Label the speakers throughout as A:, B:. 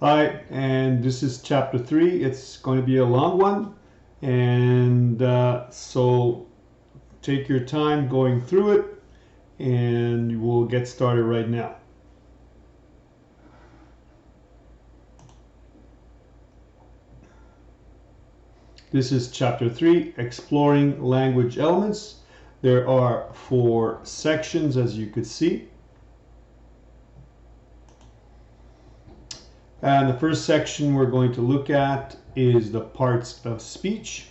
A: All right, and this is chapter 3. It's going to be a long one, and so take your time going through it, and we'll get started right now. This is chapter 3, exploring language elements. There are 4 sections, as you could see. And the first section we're going to look at is the parts of speech.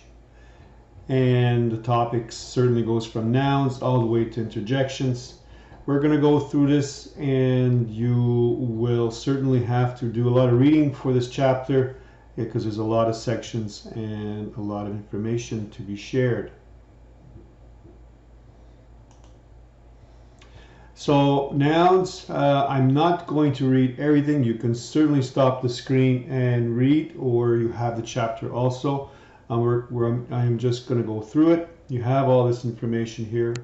A: And the topic certainly goes from nouns all the way to interjections. We're going to go through this, and you will certainly have to do a lot of reading for this chapter because there's a lot of sections and a lot of information to be shared. So nouns, I'm not going to read everything. You can certainly stop the screen and read, or you have the chapter also. I'm just going to go through it. You have all this information here,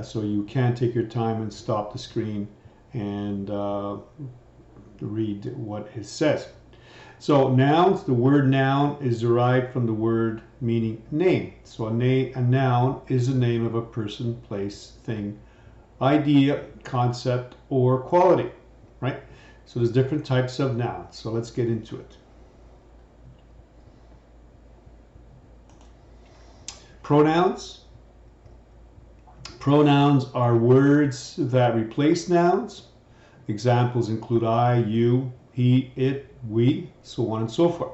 A: so you can take your time and stop the screen and read what it says. So nouns, the word noun is derived from the word meaning name. So a noun is the name of a person, place, thing, idea, concept, or quality, right? So there's different types of nouns. So let's get into it. Pronouns. Pronouns are words that replace nouns. Examples include I, you, he, it, we, so on and so forth.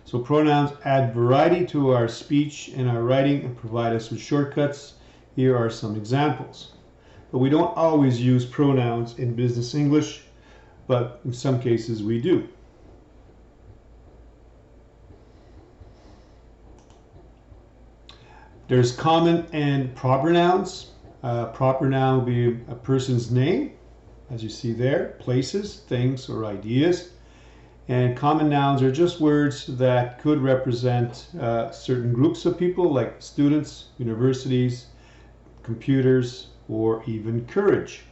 A: So pronouns add variety to our speech and our writing and provide us with shortcuts. Here are some examples. But we don't always use pronouns in business English, but in some cases we do. There's common and proper nouns. Proper noun will be a person's name, as you see there, places, things, or ideas. And common nouns are just words that could represent certain groups of people, like students, universities, computers, or even courage.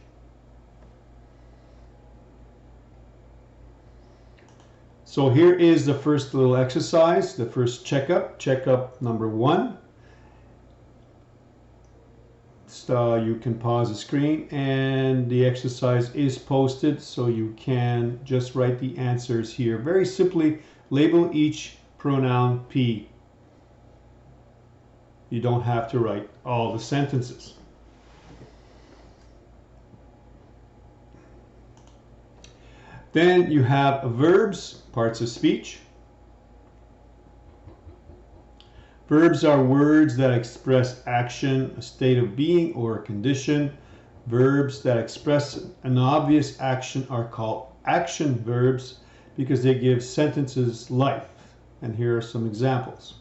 A: So here is the first little exercise, the first checkup number 1. So you can pause the screen, and the exercise is posted, so you can just write the answers here. Very simply, label each pronoun P. You don't have to write all the sentences. Then you have verbs, parts of speech. Verbs are words that express action, a state of being, or a condition. Verbs that express an obvious action are called action verbs because they give sentences life. And here are some examples.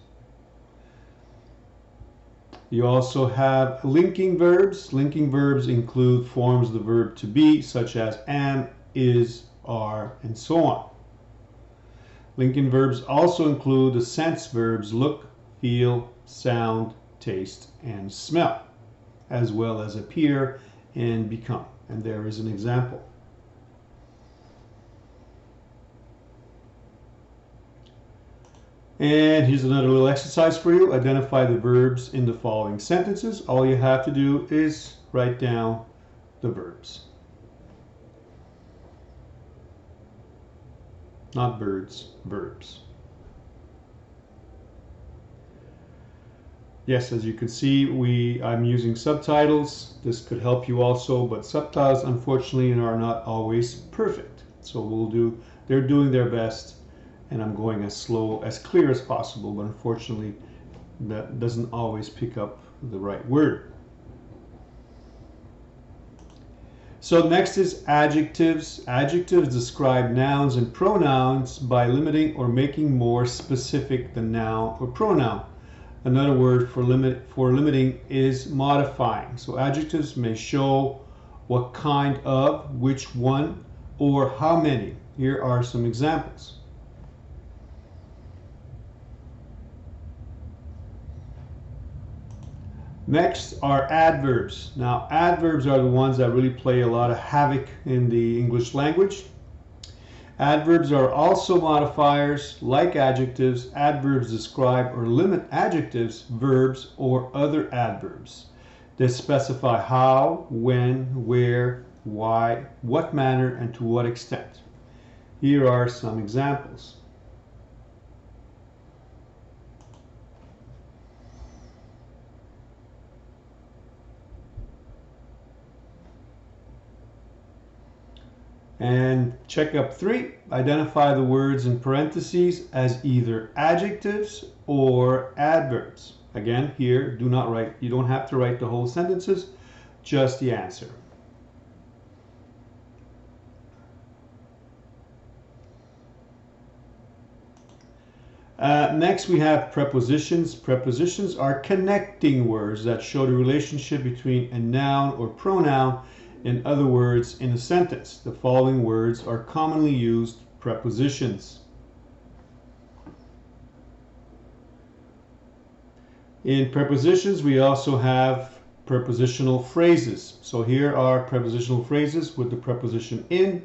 A: You also have linking verbs. Linking verbs include forms of the verb to be, such as am, is, are, and so on. Linking verbs also include the sense verbs look, feel, sound, taste, and smell, as well as appear and become. And there is an example. And here's another little exercise for you. Identify the verbs in the following sentences. All you have to do is write down the verbs. Not birds, verbs. Yes, as you can see, I'm using subtitles. This could help you also, but subtitles unfortunately are not always perfect. So they're doing their best, and I'm going as slow, as clear as possible, but unfortunately that doesn't always pick up the right word. So next is adjectives. Adjectives describe nouns and pronouns by limiting or making more specific the noun or pronoun. Another word for limiting is modifying. So adjectives may show what kind of, which one, or how many. Here are some examples. Next are adverbs. Now, adverbs are the ones that really play a lot of havoc in the English language. Adverbs are also modifiers like adjectives. Adverbs describe or limit adjectives, verbs, or other adverbs. They specify how, when, where, why, what manner, and to what extent. Here are some examples. And checkup 3, identify the words in parentheses as either adjectives or adverbs. Again, here, do not write, you don't have to write the whole sentences, just the answer. Next, we have prepositions. Prepositions are connecting words that show the relationship between a noun or pronoun. In other words, in a sentence, the following words are commonly used prepositions. In prepositions, we also have prepositional phrases. So here are prepositional phrases with the preposition in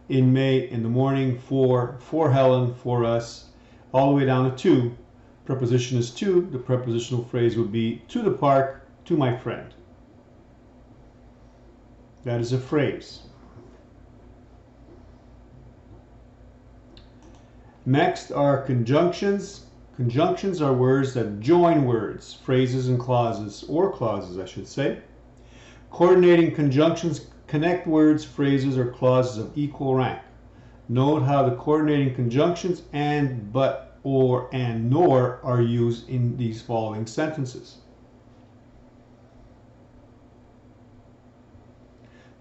A: May, in the morning, for Helen, for us, all the way down to to. Preposition is to. The prepositional phrase would be to the park, to my friend. That is a phrase. Next are conjunctions. Conjunctions are words that join words, phrases, and clauses, or clauses, I should say. Coordinating conjunctions connect words, phrases, or clauses of equal rank. Note how the coordinating conjunctions and, but, or, and, nor are used in these following sentences.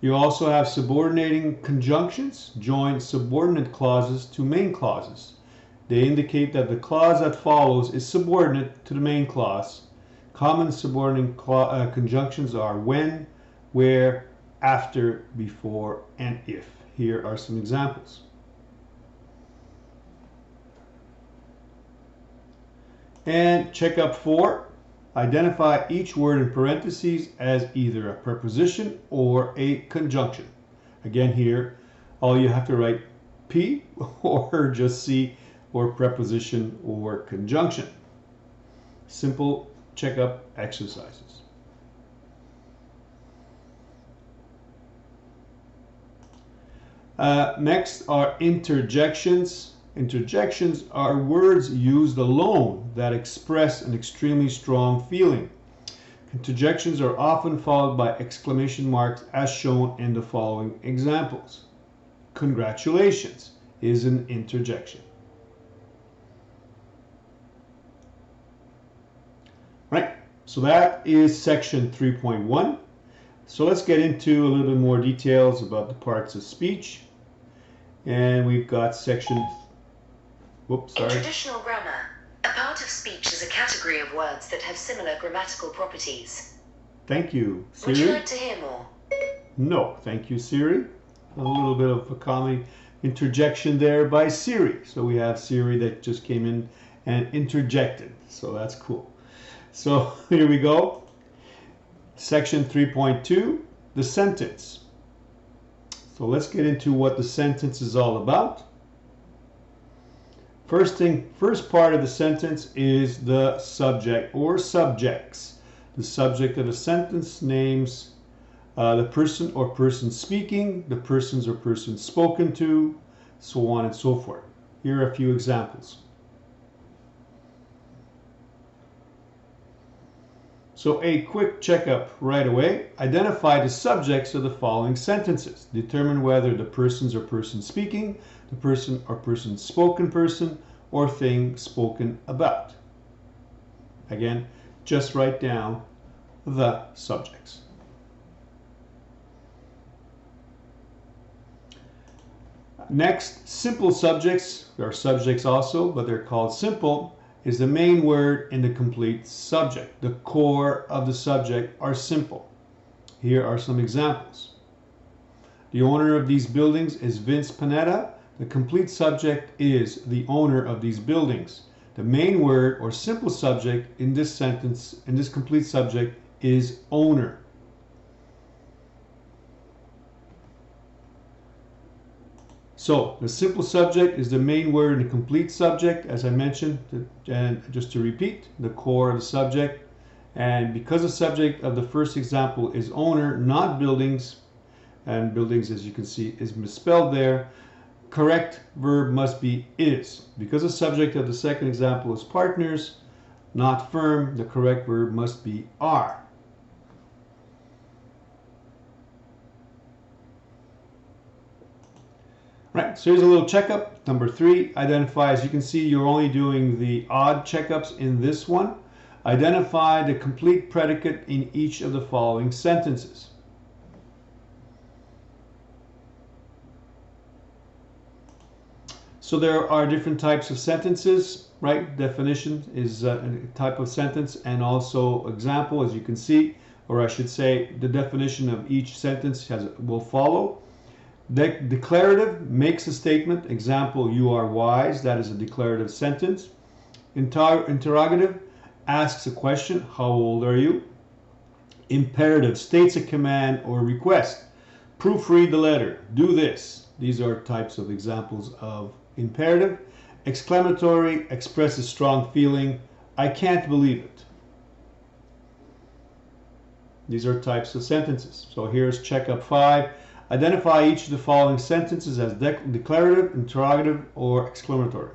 A: You also have subordinating conjunctions, join subordinate clauses to main clauses. They indicate that the clause that follows is subordinate to the main clause. Common subordinating conjunctions are when, where, after, before, and if. Here are some examples. And checkup 4. Identify each word in parentheses as either a preposition or a conjunction. Again, here, all you have to write P or just C, or preposition or conjunction. Simple checkup exercises. Next are interjections. Interjections are words used alone that express an extremely strong feeling. Interjections are often followed by exclamation marks as shown in the following examples. Congratulations is an interjection. Right, so that is section 3.1. So let's get into a little bit more details about the parts of speech. And we've got section Whoops, sorry.
B: In traditional grammar, a part of speech is a category of words that have similar grammatical properties.
A: Thank you, Siri.
B: Would you like to hear more?
A: No, thank you, Siri. A little bit of a comedy interjection there by Siri. So we have Siri that just came in and interjected. So that's cool. So here we go. Section 3.2, the sentence. So let's get into what the sentence is all about. First part of the sentence is the subject or subjects. The subject of a sentence names the person or persons speaking, the persons or persons spoken to, so on and so forth. Here are a few examples. So a quick checkup right away. Identify the subjects of the following sentences. Determine whether the persons or persons speaking, the person or persons spoken person, or thing spoken about. Again, just write down the subjects. Next, simple subjects. There are subjects also, but they're called simple, is the main word in the complete subject. The core of the subject are simple. Here are some examples. The owner of these buildings is Vince Panetta. The complete subject is the owner of these buildings. The main word or simple subject in this sentence, in this complete subject, is owner. So the simple subject is the main word in the complete subject, as I mentioned, and just to repeat, the core of the subject. And because the subject of the first example is owner, not buildings, and buildings, as you can see, is misspelled there, correct verb must be is. Because the subject of the second example is partners, not firm, the correct verb must be are. Right, so here's a little checkup. Number 3, identify. As you can see, you're only doing the odd checkups in this one. Identify the complete predicate in each of the following sentences. So there are different types of sentences, right? Definition is a type of sentence, and also example, as you can see, or I should say, the definition of each sentence will follow. Declarative makes a statement. Example, you are wise. That is a declarative sentence. Interrogative asks a question. How old are you? Imperative states a command or request. Proofread the letter. Do this. These are types of examples of imperative. Exclamatory expresses strong feeling. I can't believe it. These are types of sentences. So here's checkup 5. Identify each of the following sentences as declarative, interrogative, or exclamatory.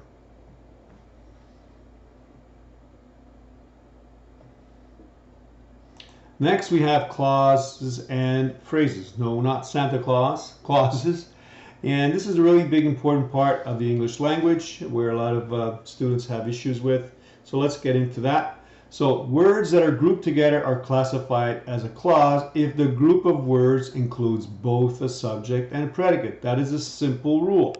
A: Next, we have clauses and phrases. No, not Santa Claus, clauses. And this is a really big, important part of the English language where a lot of students have issues with. So let's get into that. So words that are grouped together are classified as a clause if the group of words includes both a subject and a predicate. That is a simple rule.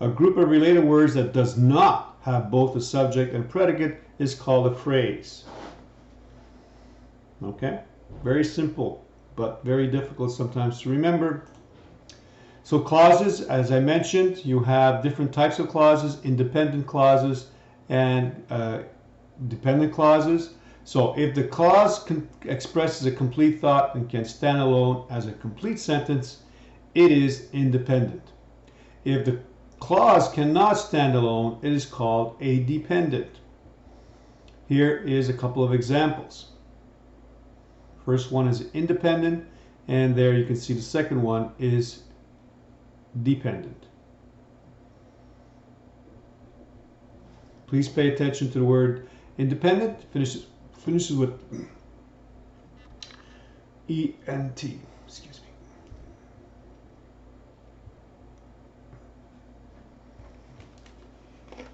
A: A group of related words that does not have both a subject and predicate is called a phrase. Okay? Very simple, but very difficult sometimes to remember. So clauses, as I mentioned, you have different types of clauses, independent clauses and dependent clauses. So if the clause expresses a complete thought and can stand alone as a complete sentence, it is independent. If the clause cannot stand alone, it is called a dependent. Here is a couple of examples. First one is independent, and there you can see the second one is dependent. Please pay attention to the word independent. Finishes with ENT. Excuse me.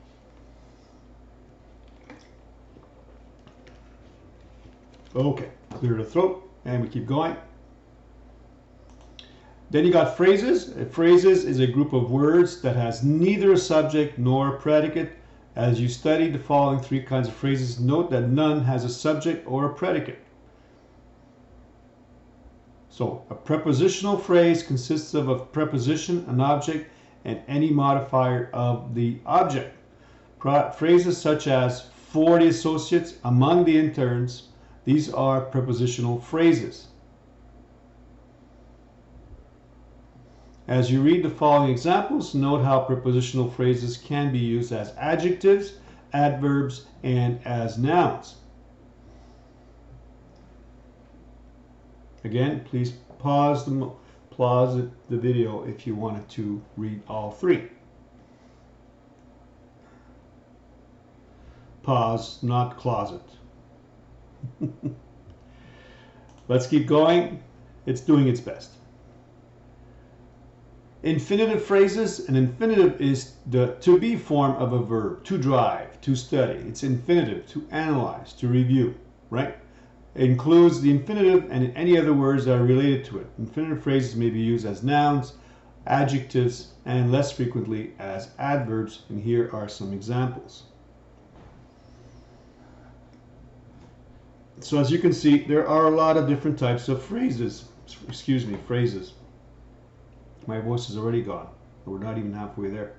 A: Okay, clear the throat, and we keep going. Then you got phrases. Phrases is a group of words that has neither a subject nor a predicate. As you study the following 3 kinds of phrases, note that none has a subject or a predicate. So a prepositional phrase consists of a preposition, an object, and any modifier of the object. Phrases such as for the associates, among the interns, these are prepositional phrases. As you read the following examples, note how prepositional phrases can be used as adjectives, adverbs, and as nouns. Again, please pause the video if you wanted to read all 3. Pause, not closet. Let's keep going. It's doing its best. Infinitive phrases. An infinitive is the to be form of a verb. To drive, to study. It's infinitive, to analyze, to review, right? It includes the infinitive and any other words that are related to it. Infinitive phrases may be used as nouns, adjectives, and less frequently as adverbs. And here are some examples. So as you can see, there are a lot of different types of phrases. Phrases. My voice is already gone. We're not even halfway there.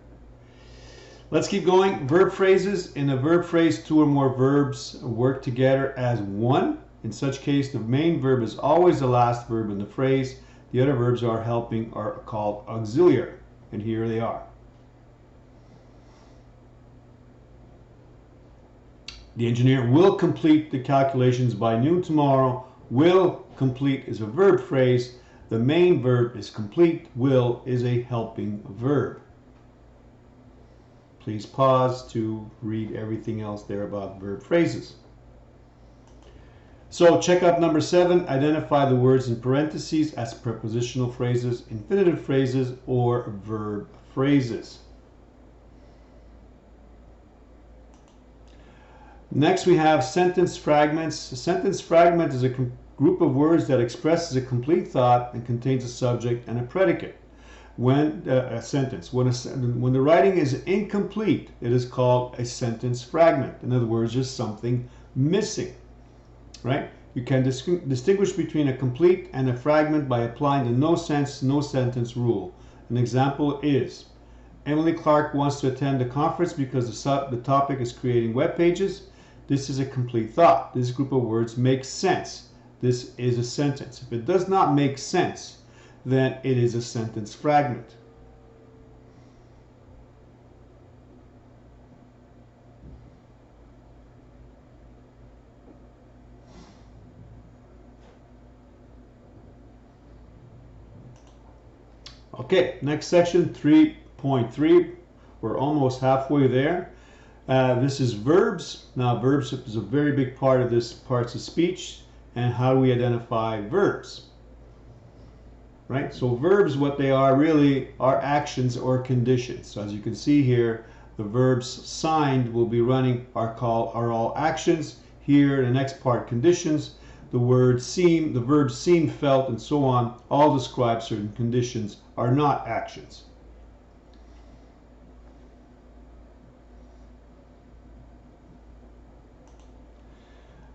A: Let's keep going. Verb phrases. In a verb phrase, 2 or more verbs work together as one. In such case, the main verb is always the last verb in the phrase. The other verbs are helping are called auxiliary. and here they are. The engineer will complete the calculations by noon tomorrow. Will complete is a verb phrase. The main verb is complete. Will is a helping verb. Please pause to read everything else there about verb phrases. So checkup number 7, identify the words in parentheses as prepositional phrases, infinitive phrases, or verb phrases. Next we have sentence fragments. A sentence fragment is a group of words that expresses a complete thought and contains a subject and a predicate. When a sentence, when the writing is incomplete, it is called a sentence fragment. In other words, just something missing, right? You can distinguish between a complete and a fragment by applying the no sense, no sentence rule. An example is, Emily Clark wants to attend the conference because the topic is creating web pages. This is a complete thought. This group of words makes sense. This is a sentence. If it does not make sense, then it is a sentence fragment. Okay, next section, 3.3. We're almost halfway there. This is verbs. Now, verbs is a very big part of this parts of speech, and how do we identify verbs? Right? So verbs, what they are really are actions or conditions. So as you can see here, the verbs signed will be running are all actions. Here, the next part, conditions. The word seem, the verbs seem, felt, and so on, all describe certain conditions, are not actions.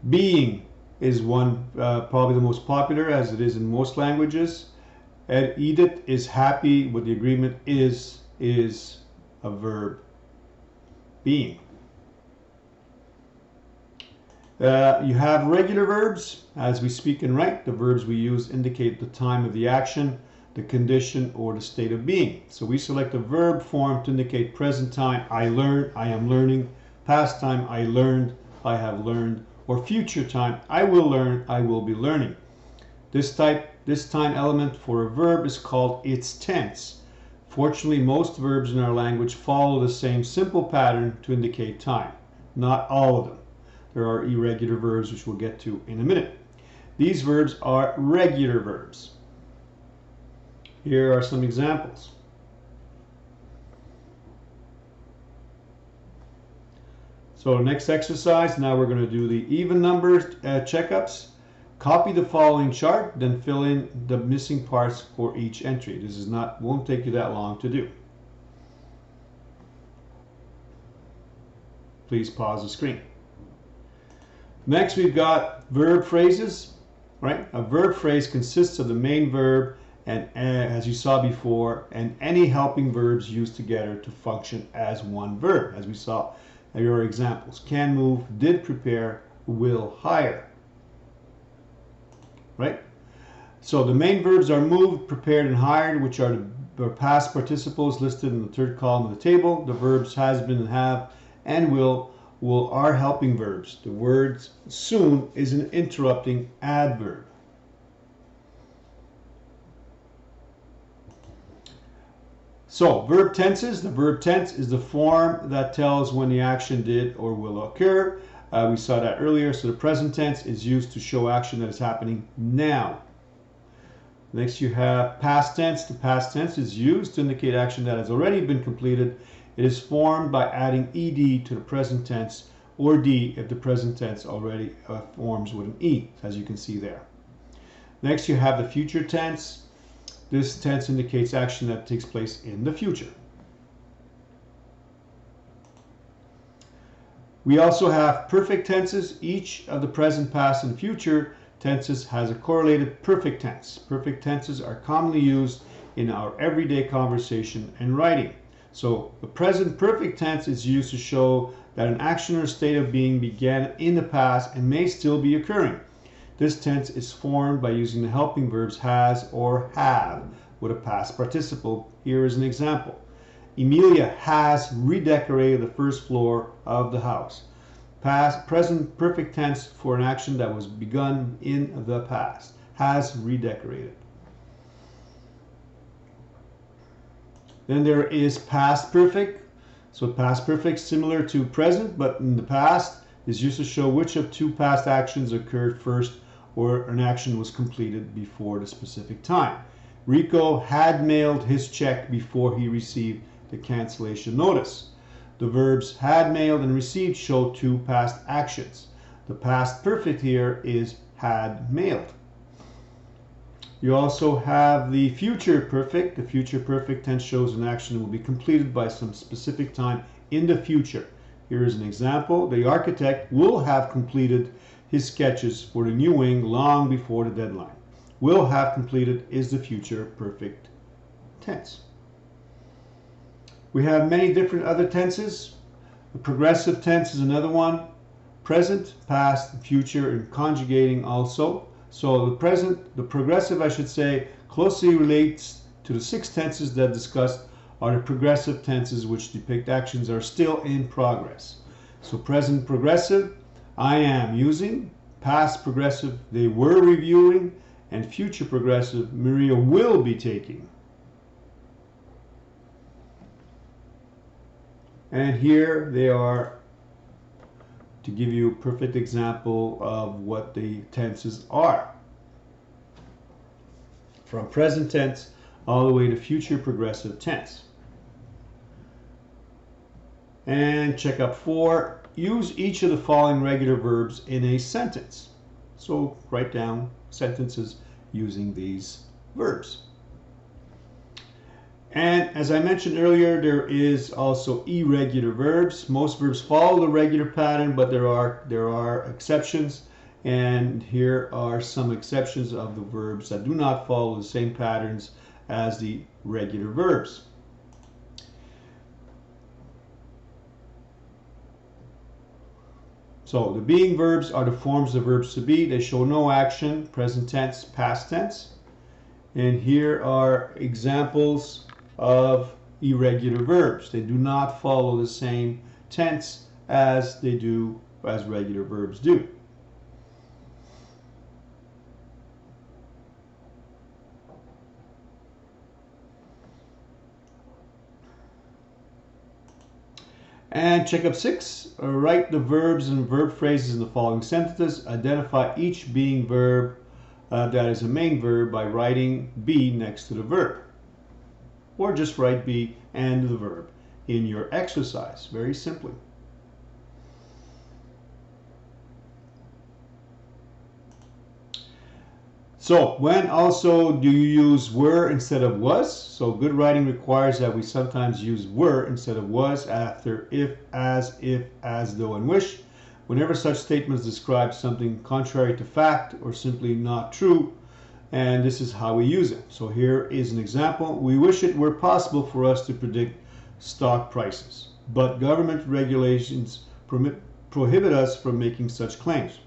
A: Being is one, probably the most popular, as it is in most languages. And Edith is happy with the agreement is a verb. Being. You have regular verbs. As we speak and write, the verbs we use indicate the time of the action, the condition, or the state of being. So we select a verb form to indicate present time, I learn, I am learning, past time, I learned, I have learned, or future time, I will learn, I will be learning. This time element for a verb is called its tense. Fortunately, most verbs in our language follow the same simple pattern to indicate time. Not all of them. There are irregular verbs, which we'll get to in a minute. These verbs are regular verbs. Here are some examples. So next exercise, now we're going to do the even numbers checkups. Copy the following chart, then fill in the missing parts for each entry. This won't take you that long to do. Please pause the screen. Next, we've got verb phrases, right? A verb phrase consists of the main verb and, as you saw before, and any helping verbs used together to function as one verb. As we saw, here are examples. Can move, did prepare, will hire. Right? So the main verbs are moved, prepared, and hired, which are the past participles listed in the third column of the table. The verbs has been and have and will are helping verbs. The word soon is an interrupting adverb. So verb tenses. The verb tense is the form that tells when the action did or will occur. We saw that earlier. So the present tense is used to show action that is happening now. Next you have past tense. The past tense is used to indicate action that has already been completed. It is formed by adding ed to the present tense, or d if the present tense already forms with an e, as you can see there. Next you have the future tense. This tense indicates action that takes place in the future. We also have perfect tenses. Each of the present, past, and future tenses has a correlated perfect tense. Perfect tenses are commonly used in our everyday conversation and writing. So the present perfect tense is used to show that an action or state of being began in the past and may still be occurring. This tense is formed by using the helping verbs has or have. with a past participle. Here is an example. Emilia has redecorated the first floor of the house. Past, present perfect tense for an action that was begun in the past. Has redecorated. Then there is past perfect. So past perfect similar to present, but in the past is used to show which of two past actions occurred first or an action was completed before the specific time. Rico had mailed his check before he received the cancellation notice. The verbs had mailed and received show two past actions. The past perfect here is had mailed. You also have the future perfect. The future perfect tense shows an action will be completed by some specific time in the future. Here is an example. The architect will have completed his sketches for the new wing long before the deadline. Will have completed is the future perfect tense. We have many different other tenses. The progressive tense is another one. Present, past, future, and conjugating also. So the progressive, I should say, closely relates to the 6 tenses that discussed are the progressive tenses which depict actions are still in progress. So present progressive, I am using. Past progressive, they were reviewing. And future progressive, Maria will be taking. And here they are to give you a perfect example of what the tenses are. From present tense all the way to future progressive tense. And checkup 4, use each of the following regular verbs in a sentence. So write down sentences using these verbs. And as I mentioned earlier, there is also irregular verbs. Most verbs follow the regular pattern, but there are exceptions. And here are some exceptions of the verbs that do not follow the same patterns as the regular verbs. So the being verbs are the forms of verbs to be. They show no action, present tense, past tense. And here are examples of irregular verbs. They do not follow the same tense as regular verbs do. And checkup 6, write the verbs and verb phrases in the following sentences. Identify each being verb that is a main verb by writing be next to the verb. Or just write be and the verb in your exercise, very simply. So when also do you use were instead of was? So good writing requires that we sometimes use were instead of was after if, as though, and wish. Whenever such statements describe something contrary to fact or simply not true, and this is how we use it. So here is an example. We wish it were possible for us to predict stock prices, but government regulations prohibit us from making such claims.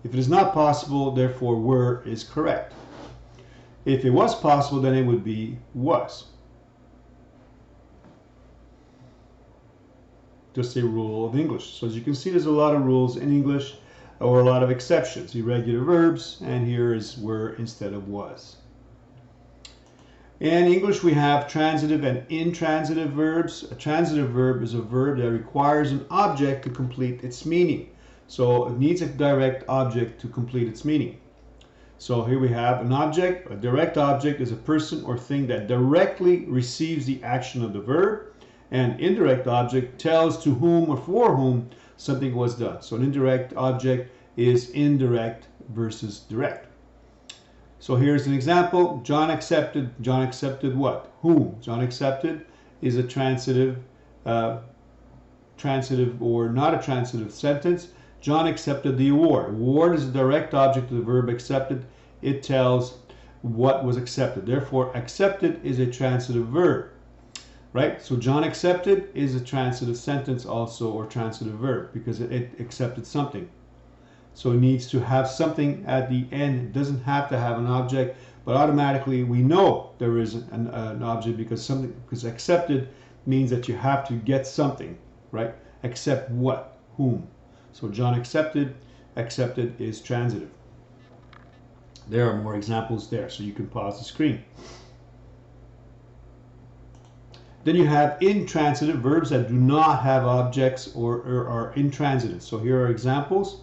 A: If it is not possible, therefore were is correct. If it was possible, then it would be was. Just a rule of English. So as you can see, there's a lot of rules in English, or a lot of exceptions, irregular verbs, and here is were instead of was. In English, we have transitive and intransitive verbs. A transitive verb is a verb that requires an object to complete its meaning. So it needs a direct object to complete its meaning. So here we have an object. A direct object is a person or thing that directly receives the action of the verb. An indirect object tells to whom or for whom something was done. So an indirect object is indirect versus direct. So here's an example. John accepted. John accepted what? Whom? John accepted is a transitive or not a transitive sentence. John accepted the award. Award is a direct object of the verb accepted. It tells what was accepted. Therefore, accepted is a transitive verb. Right? So John accepted is a transitive sentence also, or transitive verb, because it accepted something. So it needs to have something at the end. It doesn't have to have an object, but automatically we know there is an object because accepted means that you have to get something, right? Accept what? Whom? So John accepted. Accepted is transitive. There are more examples there, so you can pause the screen. Then you have intransitive verbs that do not have objects or are intransitive. So here are examples.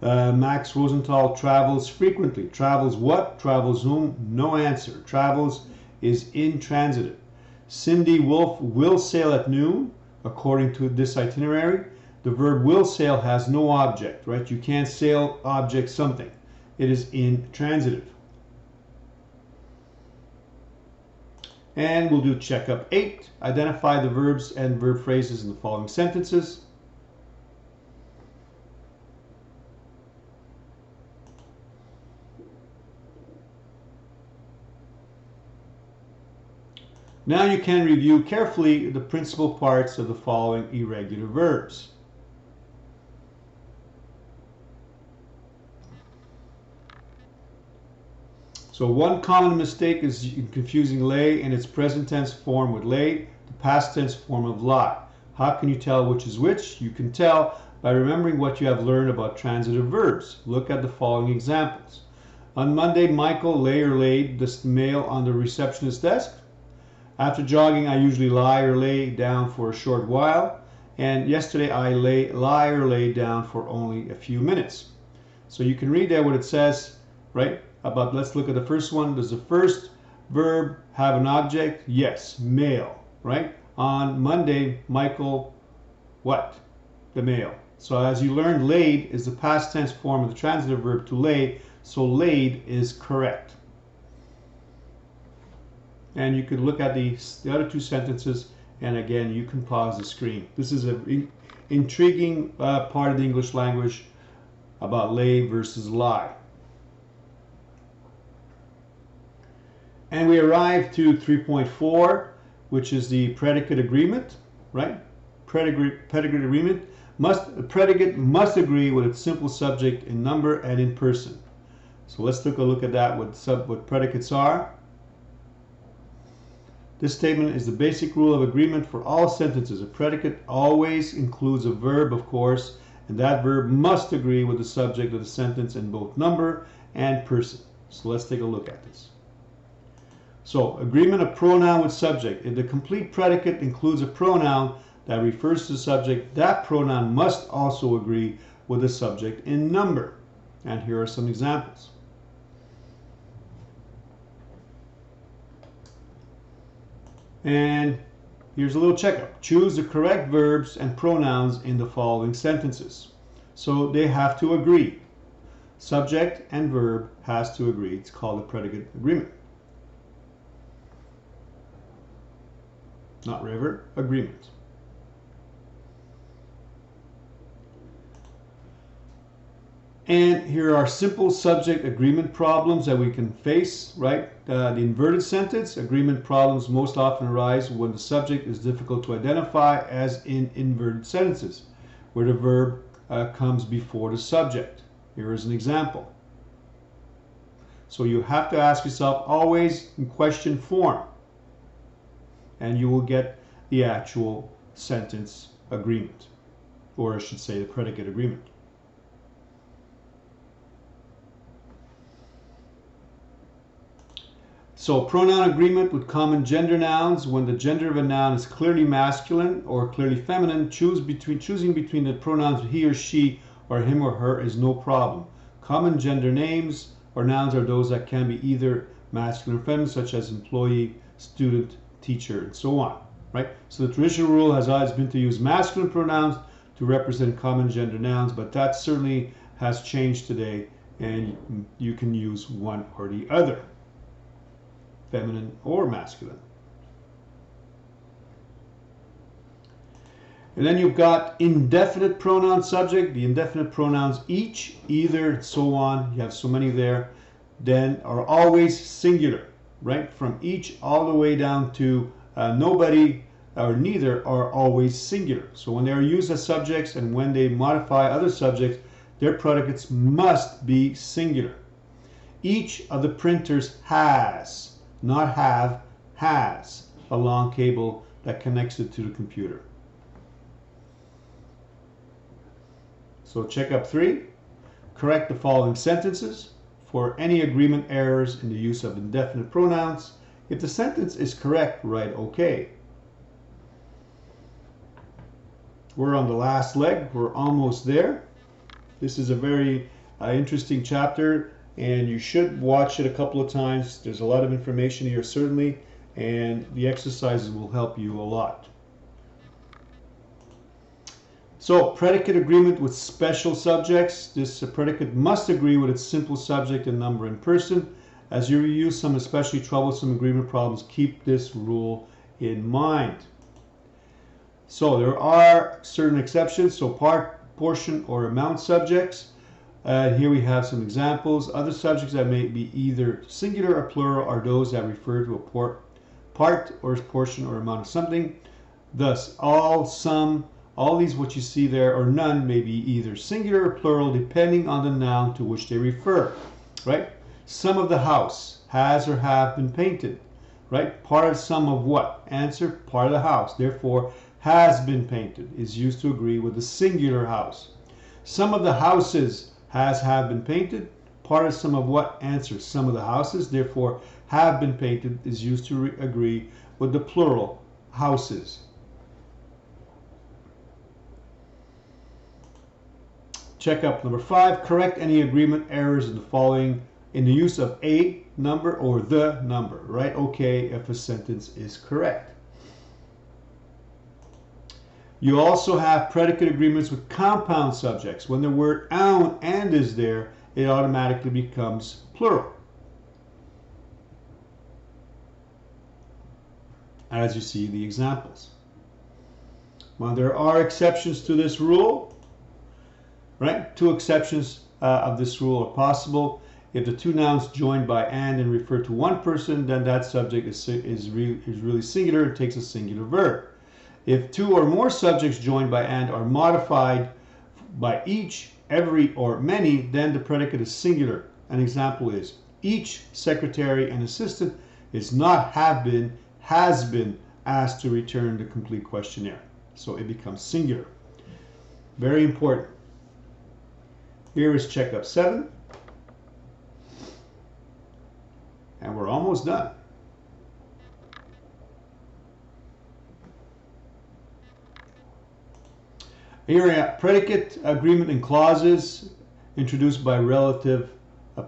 A: Max Rosenthal travels frequently. Travels what? Travels whom? No answer. Travels is intransitive. Cindy Wolf will sail at noon, according to this itinerary. The verb will sail has no object, right? You can't sail object something. It is intransitive. And we'll do checkup 8. Identify the verbs and verb phrases in the following sentences. Now you can review carefully the principal parts of the following irregular verbs. So one common mistake is confusing lay in its present tense form with lay, the past tense form of lie. How can you tell which is which? You can tell by remembering what you have learned about transitive verbs. Look at the following examples. On Monday, Michael lay or laid the mail on the receptionist's desk. After jogging, I usually lie or lay down for a short while. And yesterday, I lie or lay down for only a few minutes. So you can read there what it says, right? Let's look at the first one. Does the first verb have an object? Yes, mail, right? On Monday, Michael, what? The mail. So as you learned, laid is the past tense form of the transitive verb to lay, so laid is correct. And you could look at the other two sentences, and again, you can pause the screen. This is an intriguing part of the English language about lay versus lie. And we arrive to 3.4, which is the predicate agreement, right? Predicate agreement. A predicate must agree with its simple subject in number and in person. So let's take a look at that, what predicates are. This statement is the basic rule of agreement for all sentences. A predicate always includes a verb, of course, and that verb must agree with the subject of the sentence in both number and person. So let's take a look at this. So, agreement of pronoun with subject. If the complete predicate includes a pronoun that refers to the subject, that pronoun must also agree with the subject in number. And here are some examples. And here's a little checkup. Choose the correct verbs and pronouns in the following sentences. So they have to agree. Subject and verb has to agree. It's called a predicate agreement. Not river, agreement. And here are simple subject agreement problems that we can face, right? The inverted sentence agreement problems most often arise when the subject is difficult to identify, as in inverted sentences, where the verb comes before the subject. Here is an example. So you have to ask yourself always in question form, and you will get the actual sentence agreement, or I should say the predicate agreement. So pronoun agreement with common gender nouns. When the gender of a noun is clearly masculine or clearly feminine, choosing between the pronouns he or she or him or her is no problem. Common gender names or nouns are those that can be either masculine or feminine, such as employee, student, teacher, and so on, right? So the traditional rule has always been to use masculine pronouns to represent common gender nouns, but that certainly has changed today, and you can use one or the other, feminine or masculine. And then you've got indefinite pronoun subject, the indefinite pronouns each, either, and so on. You have so many there. Then are always singular, right? From each all the way down to nobody or neither are always singular. So when they are used as subjects and when they modify other subjects, their predicates must be singular. Each of the printers has, not have, has a long cable that connects it to the computer. So check-up 3, correct the following sentences for any agreement errors in the use of indefinite pronouns. If the sentence is correct, write OK. We're on the last leg. We're almost there. This is a very interesting chapter, and you should watch it a couple of times. There's a lot of information here, certainly, and the exercises will help you a lot. So, predicate agreement with special subjects. This predicate must agree with its simple subject and number and person. As you review some especially troublesome agreement problems, keep this rule in mind. So, there are certain exceptions. So, part, portion, or amount subjects. Here we have some examples. Other subjects that may be either singular or plural are those that refer to a part or portion or amount of something. Thus, all, some, all these what you see there, or none, may be either singular or plural depending on the noun to which they refer, right? Some of the house has or have been painted, right? Part of some of what? Answer, part of the house. Therefore, has been painted is used to agree with the singular house. Some of the houses have been painted. Part of some of what? Answer, some of the houses. Therefore, have been painted is used to agree with the plural houses. Checkup number 5, correct any agreement errors in the following in the use of a number or the number. Write OK if a sentence is correct. You also have predicate agreements with compound subjects. When the word and is there, it automatically becomes plural. As you see the examples. Well, there are exceptions to this rule. Right? 2 exceptions of this rule are possible. If the 2 nouns joined by and refer to one person, then that subject is really singular and takes a singular verb. If 2 or more subjects joined by and are modified by each, every, or many, then the predicate is singular. An example is, each secretary and assistant is not have been, has been asked to return the complete questionnaire. So it becomes singular. Very important. Here is checkup 7. And we're almost done. Here we have predicate agreement and clauses introduced by relative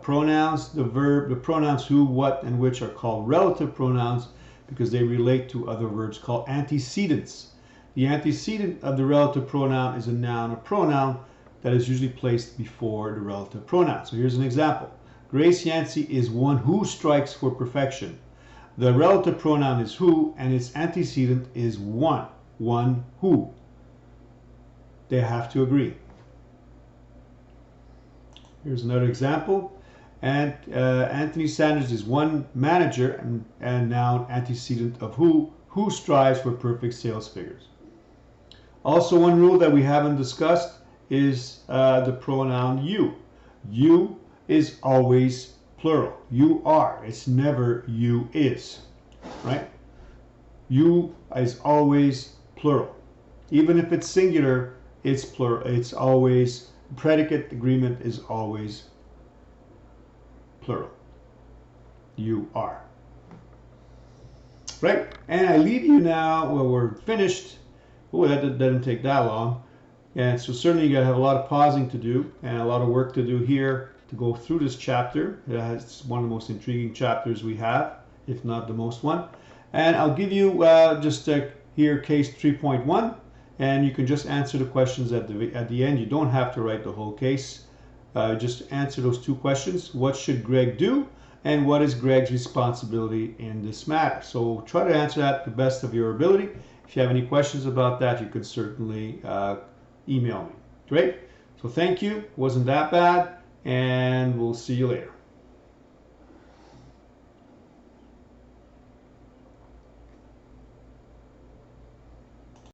A: pronouns. The pronouns who, what, and which are called relative pronouns because they relate to other verbs called antecedents. The antecedent of the relative pronoun is a noun or pronoun that is usually placed before the relative pronoun. So here's an example. Grace Yancey is one who strikes for perfection. The relative pronoun is who, and its antecedent is one who. They have to agree. Here's another example. And Anthony Sanders is one manager and noun antecedent of who strives for perfect sales figures. Also, one rule that we haven't discussed is the pronoun you. You is always plural. You are. It's never you is. Right? You is always plural. Even if it's singular, it's plural. It's always, predicate agreement is always plural. You are. Right? And I leave you now, well, we're finished. Oh, that didn't take that long. And so certainly you got to have a lot of pausing to do and a lot of work to do here to go through this chapter. It's one of the most intriguing chapters we have, if not the most one. And I'll give you just here case 3.1, and you can just answer the questions at the end. You don't have to write the whole case. Just answer those 2 questions. What should Greg do? And what is Greg's responsibility in this matter? So try to answer that to the best of your ability. If you have any questions about that, you can certainly email me. Great. So thank you. Wasn't that bad. And we'll see you later.